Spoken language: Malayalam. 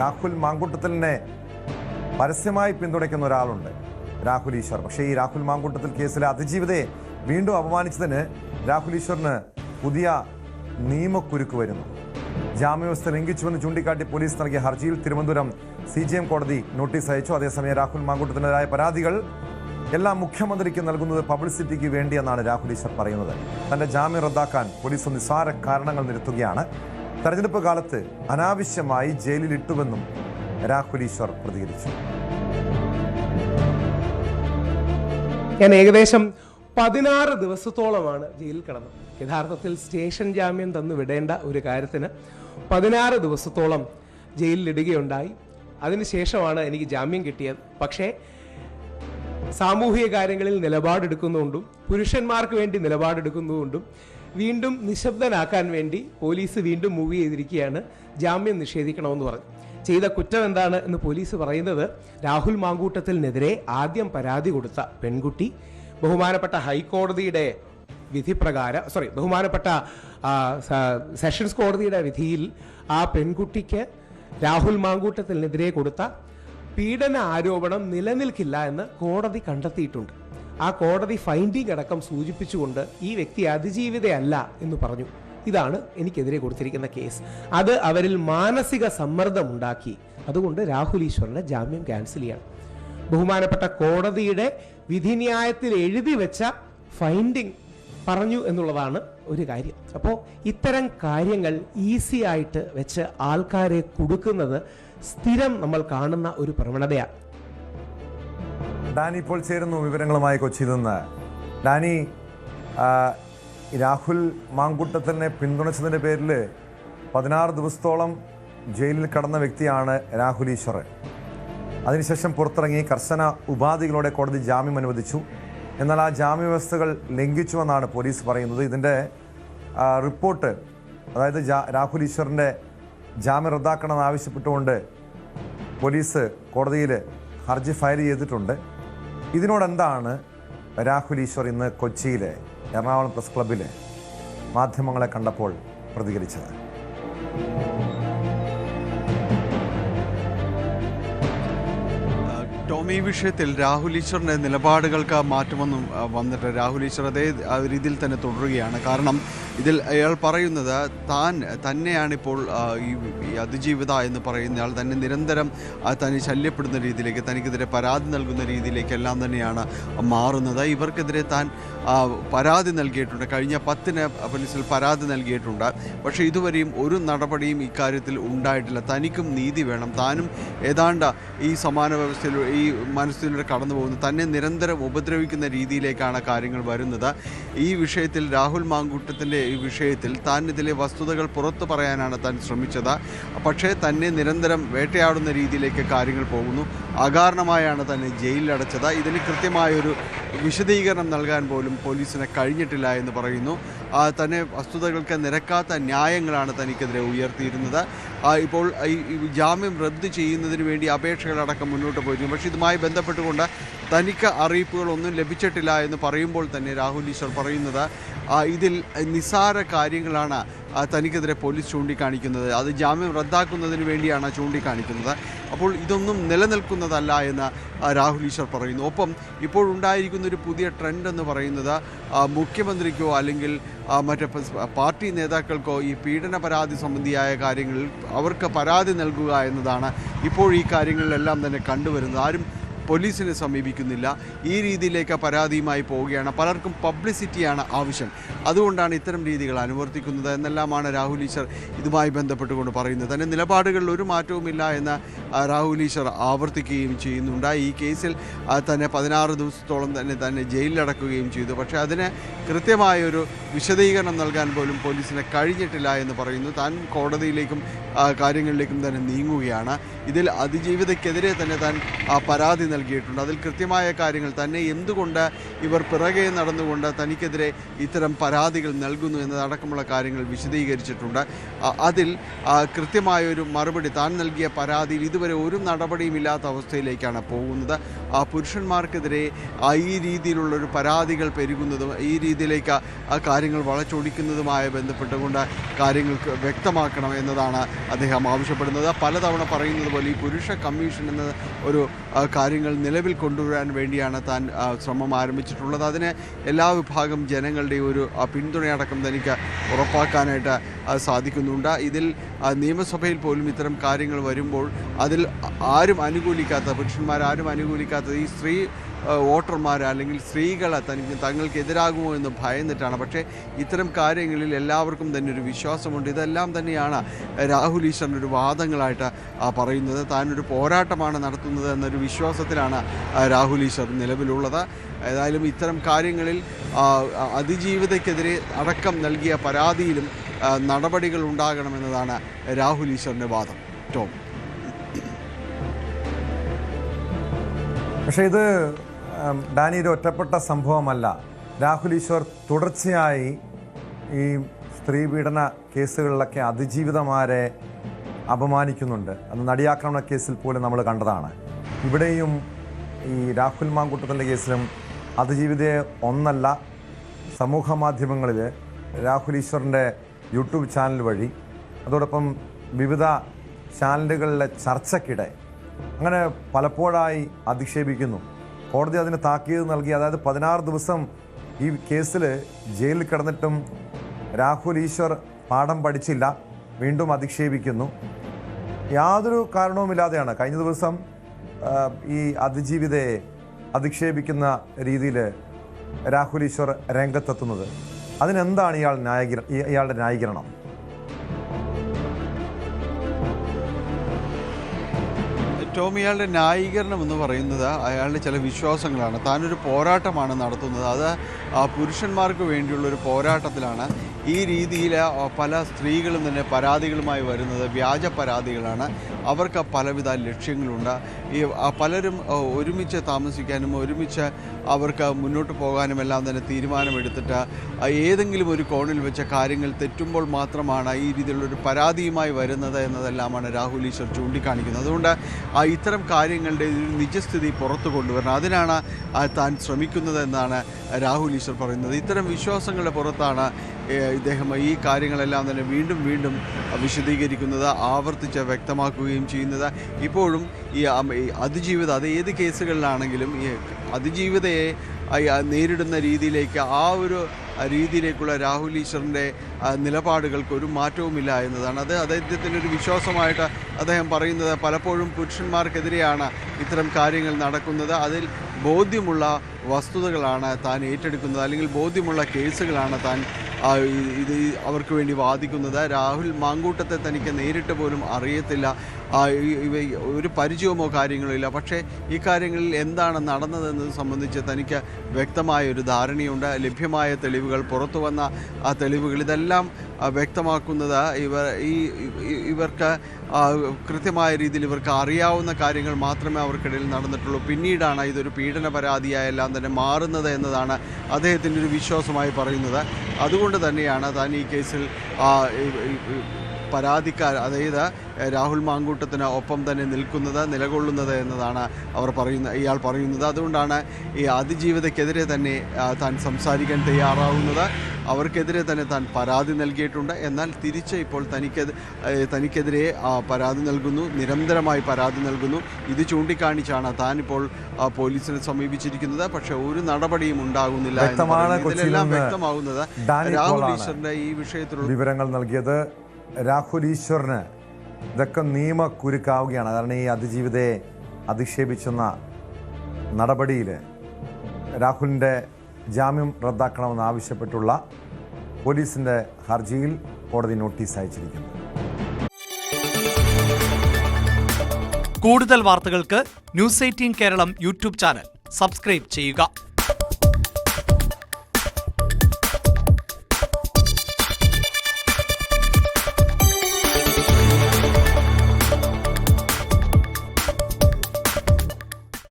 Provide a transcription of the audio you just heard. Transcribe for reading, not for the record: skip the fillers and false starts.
രാഹുൽ മാങ്കൂട്ടത്തിലിനെ പരസ്യമായി പിന്തുണയ്ക്കുന്ന ഒരാളുണ്ട്, രാഹുൽ ഈശ്വർ. പക്ഷേ ഈ രാഹുൽ മാങ്കൂട്ടത്തിൽ കേസിലെ അതിജീവിതയെ വീണ്ടും അപമാനിച്ചതിന് രാഹുൽ ഈശ്വറിന് പുതിയ നിയമക്കുരുക്ക് വരുന്നു. ജാമ്യവ്യവസ്ഥ ലംഘിച്ചുവെന്ന് ചൂണ്ടിക്കാട്ടി പോലീസ് നൽകിയ ഹർജിയിൽ തിരുവനന്തപുരം CJM കോടതി നോട്ടീസ് അയച്ചു. അതേസമയം രാഹുൽ മാങ്കൂട്ടത്തിനെതിരായ പരാതികൾ എല്ലാം മുഖ്യമന്ത്രിക്ക് നൽകുന്നത് പബ്ലിസിറ്റിക്ക് വേണ്ടിയെന്നാണ് രാഹുൽ ഈശ്വർ പറയുന്നത്. തന്റെ ജാമ്യം റദ്ദാക്കാൻ പോലീസ് നിസ്സാര കാരണങ്ങൾ നിരത്തുകയാണ്. തെരഞ്ഞെടുപ്പ് കാലത്ത് അനാവശ്യമായി ജയിലിലിട്ടുവെന്നും രാഹുൽ ഈശ്വർ പ്രതികരിച്ചു. ഞാൻ ഏകദേശം 16 ദിവസത്തോളമാണ് ജയിലിൽ കിടന്നത്. യഥാർത്ഥത്തിൽ സ്റ്റേഷൻ ജാമ്യം തന്നു വിടേണ്ട ഒരു കാര്യത്തിന് 16 ദിവസത്തോളം ജയിലിലിടുകയുണ്ടായി. അതിനുശേഷമാണ് എനിക്ക് ജാമ്യം കിട്ടിയത്. പക്ഷേ സാമൂഹിക കാര്യങ്ങളിൽ നിലപാടെടുക്കുന്നതുകൊണ്ടും പുരുഷന്മാർക്ക് വേണ്ടി നിലപാടെടുക്കുന്നതുകൊണ്ടും വീണ്ടും നിശബ്ദനാക്കാൻ വേണ്ടി പോലീസ് വീണ്ടും മൂവ് ചെയ്തിരിക്കുകയാണ്. ജാമ്യം നിഷേധിക്കണമെന്ന് പറഞ്ഞു. ചെയ്ത കുറ്റം എന്താണ് എന്ന് പോലീസ് പറയുന്നത്, രാഹുൽ മാങ്കൂട്ടത്തിനെതിരെ ആദ്യം പരാതി കൊടുത്ത പെൺകുട്ടി ബഹുമാനപ്പെട്ട ഹൈക്കോടതിയുടെ വിധിപ്രകാരം ബഹുമാനപ്പെട്ട സെഷൻസ് കോടതിയുടെ വിധിയിൽ ആ പെൺകുട്ടിക്ക് രാഹുൽ മാങ്കൂട്ടത്തിനെതിരെ കൊടുത്ത പീഡന ആരോപണം നിലനിൽക്കില്ല എന്ന് കോടതി കണ്ടെത്തിയിട്ടുണ്ട്. ആ കോടതി ഫൈൻഡിംഗ് അടക്കം സൂചിപ്പിച്ചുകൊണ്ട് ഈ വ്യക്തി അതിജീവിതയല്ല എന്ന് പറഞ്ഞു. ഇതാണ് എനിക്കെതിരെ കൊടുത്തിരിക്കുന്ന കേസ്. അത് അവരിൽ മാനസിക സമ്മർദ്ദമുണ്ടാക്കി. അതുകൊണ്ട് രാഹുൽ ഈശ്വറിന്റെ ജാമ്യം ക്യാൻസൽ ചെയ്യണം. ബഹുമാനപ്പെട്ട കോടതിയുടെ വിധിന്യായത്തിൽ എഴുതി വെച്ച ഫൈൻഡിംഗ് പറഞ്ഞു എന്നുള്ളതാണ് ഒരു കാര്യം. അപ്പോൾ ഇത്തരം കാര്യങ്ങൾ ഈസി ആയിട്ട് വെച്ച് ആൾക്കാരെ കുടുക്കുന്നത് സ്ഥിരം നമ്മൾ കാണുന്ന ഒരു പ്രവണതയാണ്. ഡാനി ഇപ്പോൾ ചേരുന്നു വിവരങ്ങളുമായി കൊച്ചിയിൽ നിന്ന്. ഡാനി, രാഹുൽ മാങ്കൂട്ടത്തിനെ പിന്തുണച്ചതിൻ്റെ പേരിൽ 16 ദിവസത്തോളം ജയിലിൽ കടന്ന വ്യക്തിയാണ് രാഹുൽ ഈശ്വർ. അതിനുശേഷം പുറത്തിറങ്ങി കർശന ഉപാധികളോടെ കോടതി ജാമ്യം അനുവദിച്ചു. എന്നാൽ ആ ജാമ്യ വ്യവസ്ഥകൾ ലംഘിച്ചുവെന്നാണ് പോലീസ് പറയുന്നത്. ഇതിൻ്റെ റിപ്പോർട്ട്, അതായത് രാഹുൽ ഈശ്വറിൻ്റെ ജാമ്യം റദ്ദാക്കണമെന്ന് ആവശ്യപ്പെട്ടുകൊണ്ട് പോലീസ് കോടതിയിൽ ഹർജി ഫയൽ ചെയ്തിട്ടുണ്ട്. ഇതിനോടെന്താണ് രാഹുൽ ഈശ്വർ ഇന്ന് കൊച്ചിയിലെ എറണാകുളം പ്രസ് ക്ലബ്ബിലെ മാധ്യമങ്ങളെ കണ്ടപ്പോൾ പ്രതികരിച്ചത്? ടോമി, ഈ വിഷയത്തിൽ രാഹുൽ ഈശ്വറിൻ്റെ നിലപാടുകൾക്ക് മാറ്റമൊന്നും വന്നിട്ട് രാഹുൽ ഈശ്വർ അതേ രീതിയിൽ തന്നെ തുടരുകയാണ്. കാരണം ഇതിൽ അയാൾ പറയുന്നത് തന്നെയാണിപ്പോൾ ഈ അതിജീവിത എന്ന് പറയുന്നയാൾ തന്നെ നിരന്തരം തന്നെ ശല്യപ്പെടുന്ന രീതിയിലേക്ക്, തനിക്കെതിരെ പരാതി നൽകുന്ന രീതിയിലേക്കെല്ലാം തന്നെയാണ് മാറുന്നത്. ഇവർക്കെതിരെ താൻ പരാതി നൽകിയിട്ടുണ്ട്. കഴിഞ്ഞ 10-ന് പോലീസിൽ പരാതി നൽകിയിട്ടുണ്ട്. പക്ഷേ ഇതുവരെയും ഒരു നടപടിയും ഇക്കാര്യത്തിൽ ഉണ്ടായിട്ടില്ല. തനിക്കും നീതി വേണം, താനും ഏതാണ്ട് ഈ സമാന വ്യവസ്ഥയിൽ ഈ മനസ്സിലൂടെ കടന്നു പോകുന്നു, തന്നെ നിരന്തരം ഉപദ്രവിക്കുന്ന രീതിയിലേക്കാണ് കാര്യങ്ങൾ വരുന്നത്. ഈ വിഷയത്തിൽ രാഹുൽ മാങ്കൂട്ടത്തിൻ്റെ ഈ വിഷയത്തിൽ താൻ ഇതിലെ വസ്തുതകൾ പുറത്തു പറയാനാണ് താൻ ശ്രമിച്ചത്. പക്ഷേ തന്നെ നിരന്തരം വേട്ടയാടുന്ന രീതിയിലേക്ക് കാര്യങ്ങൾ പോകുന്നു. അകാരണമായാണ് തന്നെ ജയിലിലടച്ചത്. ഇതിന് കൃത്യമായൊരു വിശദീകരണം നൽകാൻ പോലും പോലീസിന് കഴിഞ്ഞിട്ടില്ല എന്ന് പറയുന്നു. തന്നെ വസ്തുതകൾക്ക് നിരക്കാത്ത ന്യായങ്ങളാണ് തനിക്കെതിരെ ഉയർത്തിയിരുന്നത്. ഇപ്പോൾ ഈ ജാമ്യം റദ്ദ് ചെയ്യുന്നതിന് വേണ്ടി അപേക്ഷകളടക്കം മുന്നോട്ട് പോയിരുന്നു. പക്ഷേ ഇതുമായി ബന്ധപ്പെട്ടുകൊണ്ട് തനിക്ക് അറിയിപ്പുകളൊന്നും ലഭിച്ചിട്ടില്ല എന്ന് പറയുമ്പോൾ തന്നെ രാഹുൽ ഈശ്വർ പറയുന്നത് ഇതിൽ നിസ്സാര കാര്യങ്ങളാണ് തനിക്കെതിരെ പോലീസ് ചൂണ്ടിക്കാണിക്കുന്നത്. അത് ജാമ്യം റദ്ദാക്കുന്നതിന് വേണ്ടിയാണ് ചൂണ്ടിക്കാണിക്കുന്നത്. അപ്പോൾ ഇതൊന്നും നിലനിൽക്കുന്നതല്ല എന്ന് രാഹുൽ ഈശ്വർ പറയുന്നു. ഒപ്പം ഇപ്പോഴുണ്ടായിരിക്കുന്നൊരു പുതിയ ട്രെൻഡ് എന്ന് പറയുന്നത് മുഖ്യമന്ത്രിക്കോ അല്ലെങ്കിൽ മറ്റ് പാർട്ടി നേതാക്കൾക്കോ ഈ പീഡന പരാതി സംബന്ധിയായ കാര്യങ്ങളിൽ അവർക്ക് പരാതി നൽകുക എന്നതാണ് ഇപ്പോൾ ഈ കാര്യങ്ങളിലെല്ലാം തന്നെ കണ്ടുവരുന്നത്. ആരും പോലീസിനെ സമീപിക്കുന്നില്ല. ഈ രീതിയിലേക്ക് പരാതിയുമായി പോവുകയാണ്. പലർക്കും പബ്ലിസിറ്റിയാണ് ആവശ്യം. അതുകൊണ്ടാണ് ഇത്തരം രീതികൾ അനുവർത്തിക്കുന്നത് എന്നെല്ലാമാണ് രാഹുൽ ഈശ്വർ ഇതുമായി ബന്ധപ്പെട്ടുകൊണ്ട് പറയുന്നത്. തന്നെ നിലപാടുകളിൽ ഒരു മാറ്റവുമില്ല എന്ന് രാഹുൽ ഈശ്വർ ആവർത്തിക്കുകയും ചെയ്യുന്നുണ്ട്. ഈ കേസിൽ തന്നെ 16 ദിവസത്തോളം തന്നെ ജയിലിലടക്കുകയും ചെയ്തു. പക്ഷേ അതിന് കൃത്യമായൊരു വിശദീകരണം നൽകാൻ പോലും പോലീസിന് കഴിഞ്ഞിട്ടില്ല എന്ന് പറയുന്നു. താൻ കോടതിയിലേക്കും കാര്യങ്ങളിലേക്കും തന്നെ നീങ്ങുകയാണ്. ഇതിൽ അതിജീവിതയ്ക്കെതിരെ തന്നെ താൻ പരാതി നൽകിയിട്ടുണ്ട്. അതിൽ കൃത്യമായ കാര്യങ്ങൾ തന്നെ എന്തുകൊണ്ട് ഇവർ പിറകെ നടന്നുകൊണ്ട് തനിക്കെതിരെ ഇത്തരം പരാതികൾ നൽകുന്നു എന്നതടക്കമുള്ള കാര്യങ്ങൾ വിശദീകരിച്ചിട്ടുണ്ട്. അതിൽ കൃത്യമായൊരു മറുപടി, താൻ നൽകിയ പരാതിയിൽ ഇതുവരെ ഒരു നടപടിയും ഇല്ലാത്ത അവസ്ഥയിലേക്കാണ് പോകുന്നത്. പുരുഷന്മാർക്കെതിരെ ഈ രീതിയിലുള്ളൊരു പരാതികൾ പെരുകുന്നതും ഈ രീതിയിലേക്ക് ആ കാര്യങ്ങൾ വളച്ചൊടിക്കുന്നതുമായി ബന്ധപ്പെട്ടുകൊണ്ട് കാര്യങ്ങൾക്ക് വ്യക്തമാക്കണം എന്നതാണ് അദ്ദേഹം ആവശ്യപ്പെടുന്നത്. പലതവണ പറയുന്നത് പോലെ ഈ പുരുഷ കമ്മീഷൻ എന്ന ഒരു കാര്യങ്ങൾ നിലവിൽ കൊണ്ടുവരാൻ വേണ്ടിയാണ് താൻ ശ്രമം ആരംഭിച്ചിട്ടുള്ളത്. അതിന് എല്ലാ വിഭാഗം ജനങ്ങളുടെയും ഒരു പിന്തുണയടക്കം തനിക്ക് ഉറപ്പാക്കാനായിട്ട് സാധിക്കുന്നുണ്ട്. ഇതിൽ നിയമസഭയിൽ പോലും ഇത്തരം കാര്യങ്ങൾ വരുമ്പോൾ അതിൽ ആരും അനുകൂലിക്കാത്ത, പുരുഷന്മാരാരും അനുകൂലിക്കാത്ത ഈ സ്ത്രീ വോട്ടർമാർ അല്ലെങ്കിൽ സ്ത്രീകൾ തങ്ങൾക്ക് എതിരാകുമോ എന്ന് ഭയന്നിട്ടാണ്. പക്ഷേ ഇത്തരം കാര്യങ്ങളിൽ എല്ലാവർക്കും തന്നെ ഒരു വിശ്വാസമുണ്ട്. ഇതെല്ലാം തന്നെയാണ് രാഹുൽ ഈശ്വറിൻ്റെ ഒരു വാദങ്ങളായിട്ട് പറയുന്നത്. താനൊരു പോരാട്ടമാണ് നടത്തുന്നത് എന്നൊരു വിശ്വാസത്തിലാണ് രാഹുൽ ഈശ്വർ നിലവിലുള്ളത്. ഏതായാലും ഇത്തരം കാര്യങ്ങളിൽ അതിജീവിതയ്ക്കെതിരെ അടക്കം നൽകിയ പരാതിയിലും നടപടികൾ ഉണ്ടാകണമെന്നതാണ് രാഹുൽ ഈശ്വറിൻ്റെ വാദം. ടോം, പക്ഷേ ഇത് ഡാനി ഒരു ഒറ്റപ്പെട്ട സംഭവമല്ല. രാഹുൽ ഈശ്വർ തുടർച്ചയായി ഈ സ്ത്രീപീഡന കേസുകളിലൊക്കെ അതിജീവിതമാരെ അപമാനിക്കുന്നുണ്ട്. അത് നടിയാക്രമണ കേസിൽ പോലും നമ്മൾ കണ്ടതാണ്. ഇവിടെയും ഈ രാഹുൽ മാങ്കൂട്ടത്തിൻ്റെ കേസിലും അതിജീവിതയെ ഒന്നല്ല, സമൂഹ മാധ്യമങ്ങളിൽ രാഹുൽ ഈശ്വറിൻ്റെ യൂട്യൂബ് ചാനൽ വഴി, അതോടൊപ്പം വിവിധ ചാനലുകളിലെ ചർച്ചയ്ക്കിടെ അങ്ങനെ പലപ്പോഴായി അധിക്ഷേപിക്കുന്നു. കോടതി അതിന് താക്കീത് നൽകി. അതായത് 16 ദിവസം ഈ കേസിൽ ജയിലിൽ കിടന്നിട്ടും രാഹുൽ ഈശ്വർ പാഠം പഠിച്ചില്ല, വീണ്ടും അധിക്ഷേപിക്കുന്നു. യാതൊരു കാരണവുമില്ലാതെയാണ് കഴിഞ്ഞ ദിവസം ഈ അതിജീവിതയെ അധിക്ഷേപിക്കുന്ന രീതിയിൽ രാഹുൽ ഈശ്വർ രംഗത്തെത്തുന്നത്. അതിനെന്താണ് ഇയാളുടെ ന്യായീകരണം? ടോമിയാളുടെ ന്യായീകരണം എന്ന് പറയുന്നത് അയാളുടെ ചില വിശ്വാസങ്ങളാണ്. താനൊരു പോരാട്ടമാണ് നടത്തുന്നത്. അത് പുരുഷന്മാർക്ക് വേണ്ടിയുള്ളൊരു പോരാട്ടത്തിലാണ്. ഈ രീതിയിൽ പല സ്ത്രീകളും തന്നെ പരാതികളുമായി വരുന്നത് വ്യാജ പരാതികളാണ്. അവർക്ക് പലവിധ ലക്ഷ്യങ്ങളുണ്ട്. ഈ പലരും ഒരുമിച്ച് താമസിക്കാനും ഒരുമിച്ച് അവർക്ക് മുന്നോട്ട് പോകാനും എല്ലാം തന്നെ തീരുമാനമെടുത്തിട്ട് ഏതെങ്കിലും ഒരു കോണിൽ വെച്ച കാര്യങ്ങൾ തെറ്റുമ്പോൾ മാത്രമാണ് ഈ രീതിയിലുള്ളൊരു പരാതിയുമായി വരുന്നത് എന്നതെല്ലാമാണ് രാഹുൽ ഈശ്വർ ചൂണ്ടിക്കാണിക്കുന്നത്. അതുകൊണ്ട് ഇത്തരം കാര്യങ്ങളുടെ ഒരു നിജസ്ഥിതി പുറത്തു കൊണ്ടുവരണം, അതിനാണ് താൻ ശ്രമിക്കുന്നത് എന്നാണ് രാഹുൽ ഈശ്വർ പറയുന്നത്. ഇത്തരം വിശ്വാസങ്ങളുടെ പുറത്താണ് ഇദ്ദേഹം ഈ കാര്യങ്ങളെല്ലാം തന്നെ വീണ്ടും വീണ്ടും വിശദീകരിക്കുന്നത്, ആവർത്തിച്ച് വ്യക്തമാക്കുകയും ചെയ്യുന്നത്. ഇപ്പോഴും ഈ അതിജീവിത, അത് ഏത് കേസുകളിലാണെങ്കിലും ഈ അതിജീവിതയെ നേരിടുന്ന രീതിയിലേക്ക്, ആ ഒരു രീതിയിലേക്കുള്ള രാഹുൽ ഈശ്വറിൻ്റെ നിലപാടുകൾക്ക് ഒരു മാറ്റവുമില്ല എന്നതാണ്. അത് അദ്ദേഹത്തിൻ്റെ ഒരു വിശ്വാസമായിട്ട് അദ്ദേഹം പറയുന്നത്. പലപ്പോഴും പുരുഷന്മാർക്കെതിരെയാണ് ഇത്തരം കാര്യങ്ങൾ നടക്കുന്നത്. അതിൽ ബോധ്യമുള്ള വസ്തുതകളാണ് താൻ ഏറ്റെടുക്കുന്നത്, അല്ലെങ്കിൽ ബോധ്യമുള്ള കേസുകളാണ് താൻ ഇത് അവർക്ക് വേണ്ടി വാദിക്കുന്നത്. രാഹുൽ മാങ്കൂട്ടത്തെ തനിക്ക് നേരിട്ട് പോലും അറിയത്തില്ല, ഒരു പരിചയമോ കാര്യങ്ങളോ ഇല്ല. പക്ഷേ ഈ കാര്യങ്ങളിൽ എന്താണ് നടന്നതെന്നത് സംബന്ധിച്ച് തനിക്ക് വ്യക്തമായ ഒരു ധാരണയുണ്ട്. ലഭ്യമായ തെളിവുകൾ, പുറത്തു വന്ന ആ തെളിവുകൾ, ഇതെല്ലാം വ്യക്തമാക്കുന്നത് ഇവർക്ക് കൃത്യമായ രീതിയിൽ ഇവർക്ക് അറിയാവുന്ന കാര്യങ്ങൾ മാത്രമേ അവർക്കിടയിൽ നടന്നിട്ടുള്ളൂ. പിന്നീടാണ് ഇതൊരു പീഡന പരാതിയായെല്ലാം തന്നെ മാറുന്നത് എന്നതാണ് അദ്ദേഹത്തിൻ്റെ ഒരു വിശ്വാസമായി പറയുന്നത്. അതുകൊണ്ട് തന്നെയാണ് താൻ ഈ കേസിൽ പരാതിക്കാർ, അതായത് രാഹുൽ മാങ്കൂട്ടത്തിന് ഒപ്പം തന്നെ നിലകൊള്ളുന്നത് എന്നതാണ് ഇയാൾ പറയുന്നത്. അതുകൊണ്ടാണ് ഈ അതിജീവിതയ്ക്കെതിരെ തന്നെ താൻ സംസാരിക്കാൻ തയ്യാറാവുന്നത്. അവർക്കെതിരെ തന്നെ താൻ പരാതി നൽകിയിട്ടുണ്ട്. എന്നാൽ തിരിച്ച് ഇപ്പോൾ തനിക്കെതിരെ പരാതി നൽകുന്നു, നിരന്തരമായി പരാതി നൽകുന്നു. ഇത് ചൂണ്ടിക്കാണിച്ചാണ് താനിപ്പോൾ പോലീസിനെ സമീപിച്ചിരിക്കുന്നത്. പക്ഷേ ഒരു നടപടിയും ഉണ്ടാകുന്നില്ല. ഇതിലെല്ലാം വ്യക്തമാകുന്നത് രാഹുൽ ഈശ്വറിന്റെ ഈ വിഷയത്തിലുള്ള വിവരങ്ങൾ നൽകിയത്. രാഹുൽ ഈശ്വറിന് ഇതൊക്കെ നിയമക്കുരുക്കാവുകയാണ്. കാരണം ഈ അതിജീവിതയെ അധിക്ഷേപിച്ചെന്ന നടപടിയിൽ രാഹുലിൻ്റെ ജാമ്യം റദ്ദാക്കണമെന്ന് ആവശ്യപ്പെട്ടുള്ള പോലീസിൻ്റെ ഹർജിയിൽ കോടതി നോട്ടീസ് അയച്ചിരിക്കുന്നു. കൂടുതൽ വാർത്തകൾക്ക് news 18 Keralam YouTube channel subscribe ചെയ്യുക.